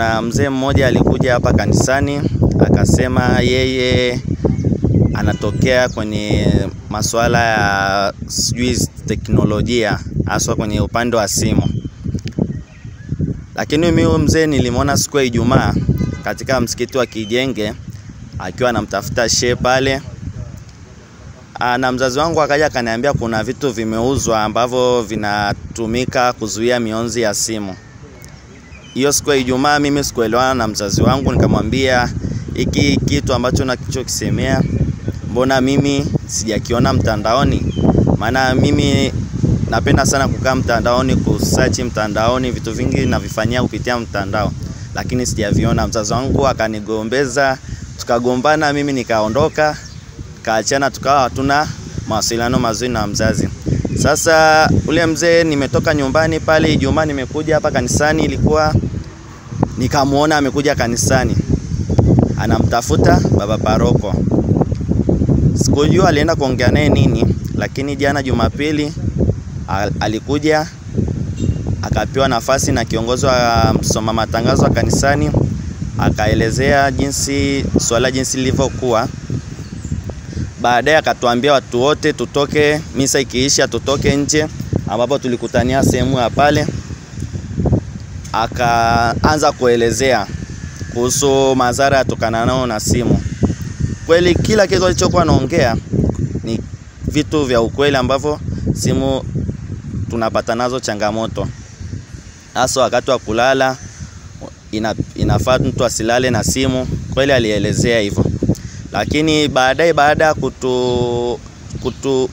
kuna mzee mmoja alikuja hapa kanisani akasema yeye anatokea kwenye masuala ya teknolojia, hasa kwenye upande wa simu. Lakini mimi mzee nilimwona siku ya Ijumaa katika msikiti wa Kijenge akiwa anamtafuta shehe pale. Na mzazi wangu akaja akaniambia kuna vitu vimeuzwa ambavyo vinatumika kuzuia mionzi ya simu. Hiyo siku ya Ijumaa mimi sikuelewana na mzazi wangu, nikamwambia hiki kitu ambacho nakisemea mbona mimi sijakiona mtandaoni? Maana mimi napenda sana kukaa mtandaoni, kusearch mtandaoni, vitu vingi navifanyia kupitia mtandao, lakini sijaviona. Mzazi wangu akanigombeza, tukagombana, mimi nikaondoka, kaachana, tukawa hatuna mawasiliano mazuri na mzazi. Sasa ule mzee nimetoka nyumbani pale Ijumaa, nimekuja hapa kanisani, ilikuwa nikamuona amekuja kanisani anamtafuta baba paroko. Sikujua alienda kuongea naye nini, lakini jana Jumapili alikuja akapewa nafasi na kiongozi wa msoma matangazo wa kanisani, akaelezea jinsi lilivyokuwa. Baadaye akatuambia watu wote tutoke, misa ikiisha tutoke nje, ambapo tulikutania sehemu ya pale. Akaanza kuelezea kuhusu madhara yatokanao na simu. Kweli kila kitu alichokuwa anaongea ni vitu vya ukweli ambavyo simu tunapata nazo changamoto. Hasa wakati wa kulala inafaa mtu asilale na simu. Kweli alielezea hivyo. Lakini baadaye, baada ya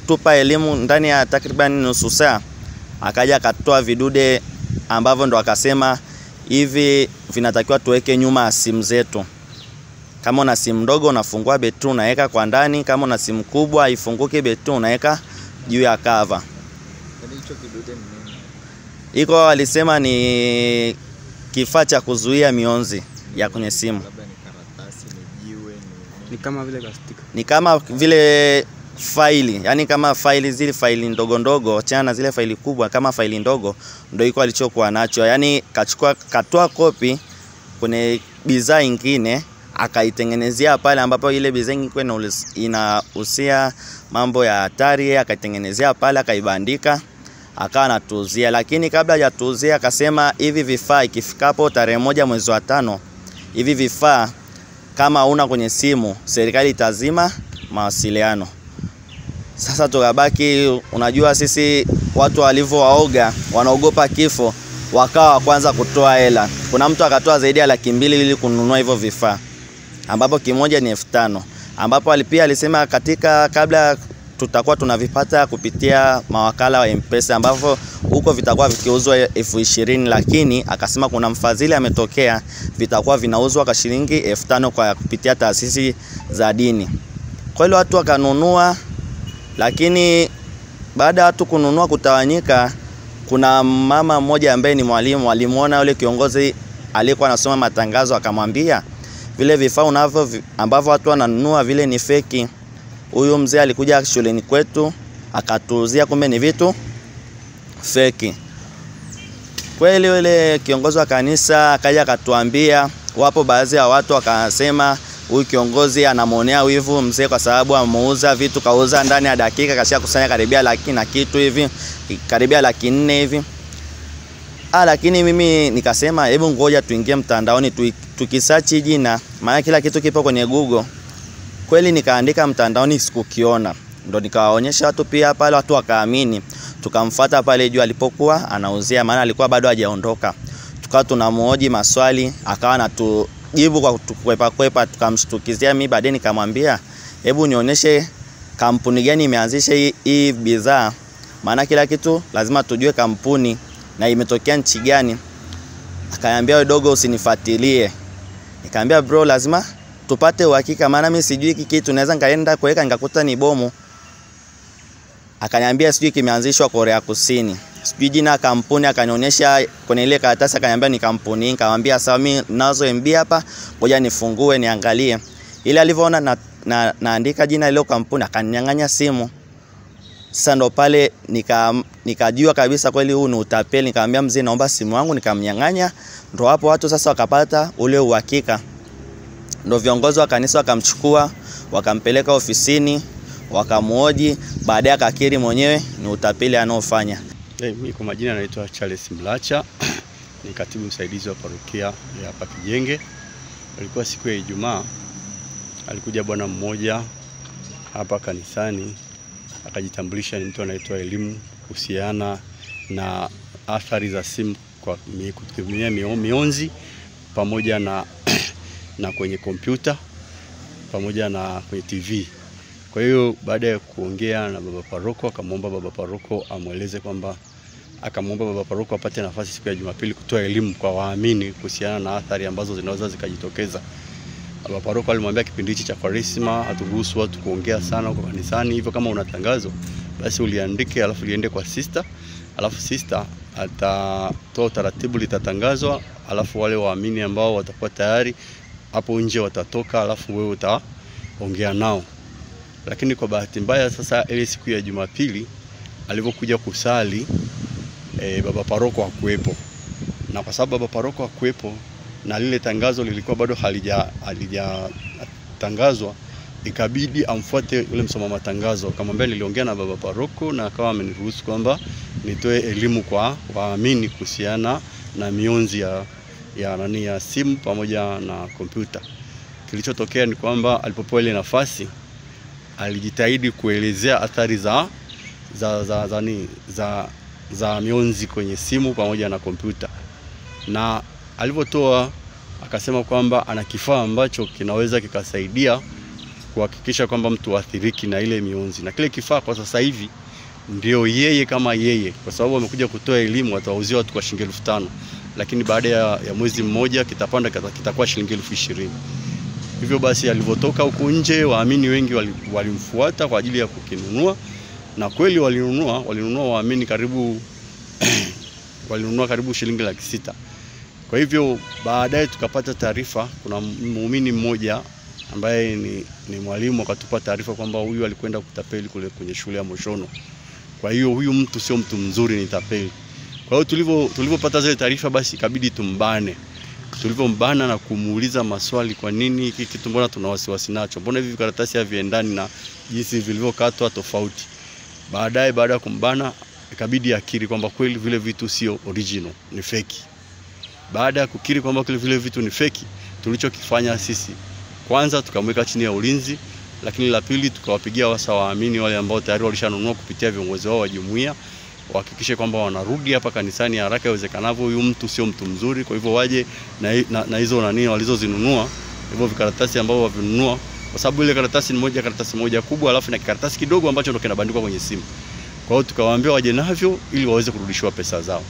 kutupa elimu ndani ya takriban nusu saa, akaja akatoa vidude ambavyo ndo akasema hivi vinatakiwa tuweke nyuma ya simu zetu. Kama una simu ndogo unafungua betri unaweka kwa ndani, kama una simu kubwa haifunguki betri unaweka juu ya cover. Hicho kidude ni nini? Iko alisema ni kifaa cha kuzuia mionzi ya kwenye simu. Labda ni karatasi, ni jiwe, ni kama vile plastika. Ni kama vile faili, yani kama faili zile faili ndogo ndogo, chana zile faili kubwa kama faili ndogo, ndio iko alichokuwa nacho. Yani katoa kopi kwenye bidhaa nyingine akaitengenezea pale, ambapo ile bidhaa nyingine inahusia mambo ya hatari, akaitengenezea pale akaibandika akawa anatuuzia. Lakini kabla hajatuuzia akasema hivi vifaa ikifikapo tarehe 1 mwezi wa 5, hivi vifaa kama una kwenye simu serikali itazima mawasiliano. Sasa tukabaki, unajua sisi watu walivyowaoga, wanaogopa kifo, wakawa kwanza kutoa hela. Kuna mtu akatoa zaidi ya 200,000 ili kununua hivyo vifaa, ambapo kimoja ni 5,000, ambapo alipia alisema katika kabla tutakuwa tunavipata kupitia mawakala wa M-Pesa, ambapo huko vitakuwa vikiuzwa 20,000, lakini akasema kuna mfadhili ametokea vitakuwa vinauzwa kwa shilingi 5,000 kwa kupitia taasisi za dini. Kwa hiyo watu wakanunua, lakini baada ya watu kununua kutawanyika, kuna mama mmoja ambaye ni mwalimu alimuona yule kiongozi aliyekuwa anasoma matangazo, akamwambia vile vifaa unavyo ambavyo watu wananunua vile ni feki. Huyo mzee alikuja shuleni kwetu akatuuzia, kumbe ni vitu feki. Kweli yule kiongozi wa kanisa akaja akatuambia, wapo baadhi ya watu wakasema huyu kiongozi anamuonea wivu mzee kwa sababu ameuza vitu, kauza ndani ya dakika kashia kusanya karibia laki na kitu hivi, karibia 400,000 hivi. Lakini mimi nikasema hebu ngoja tuingie mtandaoni tukisearch jina, maana kila kitu kipo kwenye Google. Kweli nikaandika mtandaoni, sikukiona. Ndio nikawaonyesha watu pia pale, watu wakaamini. Tukamfuata pale juu alipokuwa anauzia, maana alikuwa bado hajaondoka. Tukawa tunamuhoji maswali, akawa anatujibu kwa kukwepa. Tukamshtukizia. Mimi baadaye nikamwambia hebu nionyeshe kampuni gani imeanzisha hii bidhaa, maana kila kitu lazima tujue kampuni na imetokea nchi gani. Akaniambia wewe dogo usinifuatilie. Nikamwambia bro, lazima tupate uhakika, maana mimi sijui hiki kitu, naweza ngaenda kuweka nikakuta ni bomu. Akaniambia sijui kimeanzishwa Korea Kusini, sijui jina kampuni, akanionyesha kwenye ile karatasi, akaniambia ni kampuni. Nikamwambia sawa, mimi nazo MB hapa, ngoja nifungue niangalie. Ile alivyoona naandika jina ile kampuni, akaninyang'anya simu. Sasa ndo pale nikajua kabisa kweli huu ni utapeli. Nikamwambia mzee, naomba simu yangu, nikamnyang'anya. Ndo hapo watu sasa wakapata ule uhakika. Ndo viongozi wa kanisa wakamchukua, wakampeleka ofisini, wakamuoji, baadaye akakiri mwenyewe ni utapeli anaofanya. Mimi kwa majina naitwa Charles Mlacha, ni katibu msaidizi wa parokia ya hapa Kijenge. Alikuwa siku ya Ijumaa, alikuja bwana mmoja hapa kanisani, akajitambulisha ni mtu anaitwa Elimu, kuhusiana na athari za simu kwa kutumia mionzi pamoja na kwenye kompyuta pamoja na kwenye TV. Kwa hiyo baada ya kuongea na baba paroko, akamwomba baba paroko amweleze kwamba, akamwomba baba paroko apate nafasi siku ya Jumapili kutoa elimu kwa waamini kuhusiana na athari ambazo zinaweza zikajitokeza. Baba paroko alimwambia kipindi hichi cha Kwaresima haturuhusu watu kuongea sana kwa kanisani, hivyo kama una tangazo basi uliandike alafu liende kwa sister, alafu sister atatoa taratibu, litatangazwa, alafu wale waamini ambao watakuwa tayari hapo nje watatoka, alafu wewe utaongea nao. Lakini kwa bahati mbaya sasa ile siku ya Jumapili alipokuja kusali baba paroko hakuepo. Na kwa sababu baba paroko hakuepo na lile tangazo lilikuwa bado halijatangazwa, ikabidi amfuate yule msoma matangazo. Akamwambia niliongea na baba paroko na akawa ameniruhusu kwamba nitoe elimu kwa waamini kuhusiana na mionzi ya simu pamoja na kompyuta. Kilichotokea ni kwamba alipopewa ile nafasi alijitahidi kuelezea athari za mionzi kwenye simu pamoja na kompyuta. Na alipotoa akasema kwamba ana kifaa ambacho kinaweza kikasaidia kuhakikisha kwamba mtu athiriki na ile mionzi. Na kile kifaa kwa sasa hivi ndio yeye kama yeye, kwa sababu amekuja kutoa elimu, atawauzia watu kwa shilingi 5,000, lakini baada ya mwezi mmoja kitapanda kitakuwa shilingi 20,000. Hivyo basi alivotoka huko nje, waamini wengi walimfuata kwa ajili ya kukinunua, na kweli walinunua waamini karibu walinunua karibu shilingi 600,000. Kwa hivyo baadaye tukapata taarifa, kuna muumini mmoja ambaye ni mwalimu akatupa taarifa kwamba huyu alikwenda kutapeli kule kwenye shule ya Moshono. Kwa hiyo huyu mtu sio mtu mzuri, ni tapeli. Kwa hiyo tulipopata zile taarifa basi ikabidi tumbane. Tulipombana na kumuuliza maswali, kwa nini hiki kitu mbona tuna wasiwasi nacho? Mbona hivi karatasi haviendani na jinsi vilivyokatwa tofauti? Baada ya kumbana ikabidi akiri kwamba kweli vile vitu sio original, ni fake. Baada ya kukiri kwamba vile vitu ni fake, tulichokifanya sisi, kwanza tukamweka chini ya ulinzi, lakini la pili tukawapigia waamini wale ambao tayari walishanunua kupitia viongozi wao wa jumuiya, wahakikishe kwamba wanarudi hapa kanisani haraka iwezekanavyo. Huyu mtu sio mtu mzuri, kwa hivyo waje na hizo walizozinunua, hivyo vikaratasi ambao wavinunua, kwa sababu ile karatasi ni karatasi moja kubwa, alafu na karatasi kidogo ambacho ndo kinabandikwa kwenye simu. Kwa hiyo tukawaambia waje navyo ili waweze kurudishiwa pesa zao.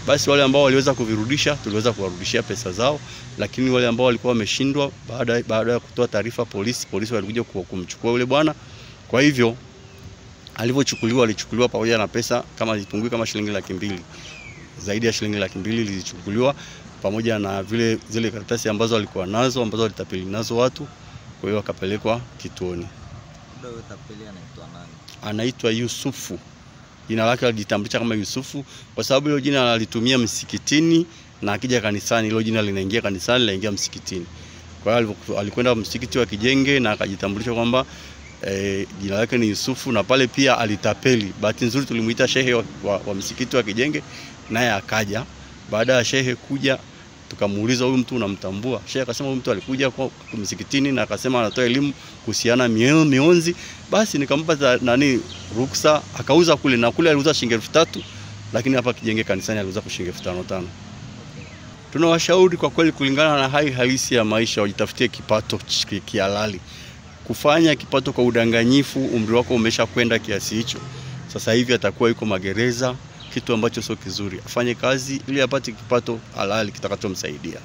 Basi wale ambao waliweza kuvirudisha tuliweza kuwarudishia pesa zao, lakini wale ambao walikuwa wameshindwa, baada ya kutoa taarifa polisi walikuja kumchukua yule bwana. Kwa hivyo alichukuliwa pamoja na pesa kama zipungui kama shilingi 200,000. Zaidi ya shilingi 200,000 zilichukuliwa pamoja na zile karatasi ambazo alikuwa nazo, ambazo alitapeli nazo watu. Kwa hiyo akapelekwa kituoni. Ndio tapeli anaitwa nani? Anaitwa Yusufu. Jina lake alijitambulisha kama Yusufu kwa sababu hilo jina alitumia msikitini, na akija kanisani hilo jina linaingia kanisani, linaingia msikitini. Kwa hiyo alikwenda msikiti wa Kijenge na akajitambulisha kwamba jina lake ni Yusufu, na pale pia alitapeli. Bahati nzuri tulimuita shehe wa msikiti wa Kijenge, naye akaja. Baada ya shehe kuja tukamuuliza, huyu mtu unamtambua? Shehe akasema huyu mtu alikuja kwa msikitini na akasema anatoa elimu kuhusiana mionzi. Basi nikampa ruksa, akauza kule, na kule aliuza shilingi 3,000, lakini hapa Kijenge kanisani aliuza kwa shilingi 5,500. Tunawashauri kwa kweli, kulingana na hali halisi ya maisha, wajitafutie kipato kihalali. Kufanya kipato kwa udanganyifu, umri wako umesha kwenda kiasi hicho, sasa hivi atakuwa yuko magereza, kitu ambacho sio kizuri. Afanye kazi ili apate kipato halali kitakachomsaidia.